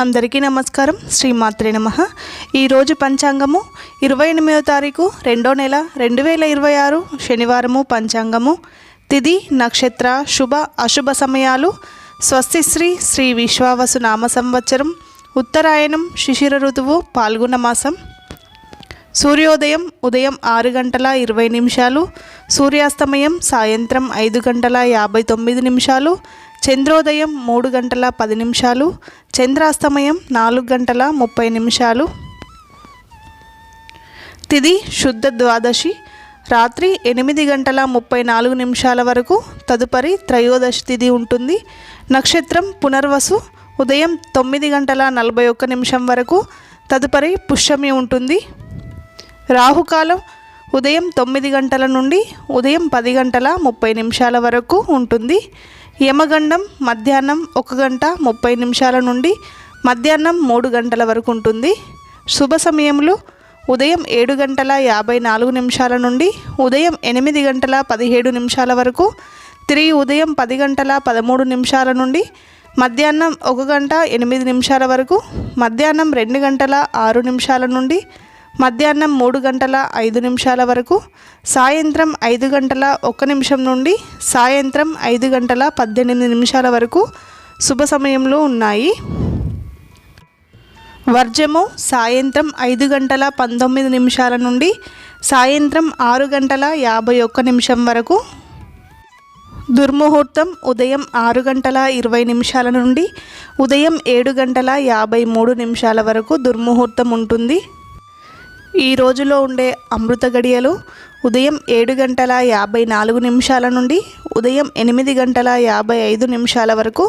అందరికీ నమస్కారం. శ్రీమాత్రే నమః. ఈరోజు పంచాంగము 28వ తారీఖు 2వ నెల 2026 శనివారము. పంచాంగము తిథి నక్షత్ర శుభ అశుభ సమయాలు స్వస్తి శ్రీ విశ్వావసు నామ సంవత్సరం ఉత్తరాయణం శిశిర ఋతువు పాల్గొన మాసం. సూర్యోదయం ఉదయం 6:20, సూర్యాస్తమయం సాయంత్రం 5:59, చంద్రోదయం 3:10, చంద్రాస్తమయం 4:30. తిథి శుద్ధ ద్వాదశి రాత్రి 8:34 వరకు, తదుపరి త్రయోదశి తిథి ఉంటుంది. నక్షత్రం పునర్వసు ఉదయం 9:41 వరకు, తదుపరి పుష్యమి ఉంటుంది. రాహుకాలం ఉదయం 9 గంటల నుండి ఉదయం 10:30 వరకు ఉంటుంది. యమగండం మధ్యాహ్నం 1:30 నుండి మధ్యాహ్నం 3 గంటల వరకు ఉంటుంది. శుభ సమయములు ఉదయం 7:54 నుండి ఉదయం 8:17 వరకు, తిరిగి ఉదయం 10:13 నుండి మధ్యాహ్నం 1:08 వరకు, మధ్యాహ్నం 2:06 నుండి మధ్యాహ్నం 3:05 వరకు, సాయంత్రం 5:01 నుండి సాయంత్రం 5:18 వరకు శుభ సమయంలో ఉన్నాయి. వర్జము సాయంత్రం 5:19 నుండి సాయంత్రం 6:51 వరకు. దుర్ముహూర్తం ఉదయం 6:20 నుండి ఉదయం 7:53 వరకు దుర్ముహూర్తం ఉంటుంది. ఈ రోజులో ఉండే అమృత గడియలు ఉదయం 7:54 నుండి ఉదయం 8:55 వరకు,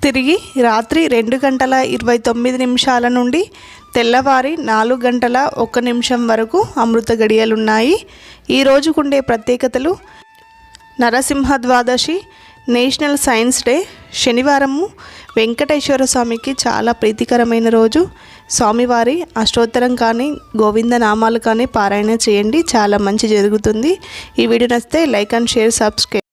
తిరిగి రాత్రి 2:29 నుండి తెల్లవారి 4:01 వరకు అమృత గడియలున్నాయి. ఈ రోజుకుండే ప్రత్యేకతలు: నరసింహ ద్వాదశి, నేషనల్ సైన్స్ డే, శనివారము, వెంకటేశ్వర స్వామికి చాలా ప్రీతికరమైన రోజు. స్వామివారి అష్టోత్తరం కానీ గోవింద నామాలు కానీ పారాయణ చేయండి, చాలా మంచి జరుగుతుంది. ఈ వీడియో నచ్చితే లైక్ అండ్ షేర్, సబ్స్క్రైబ్.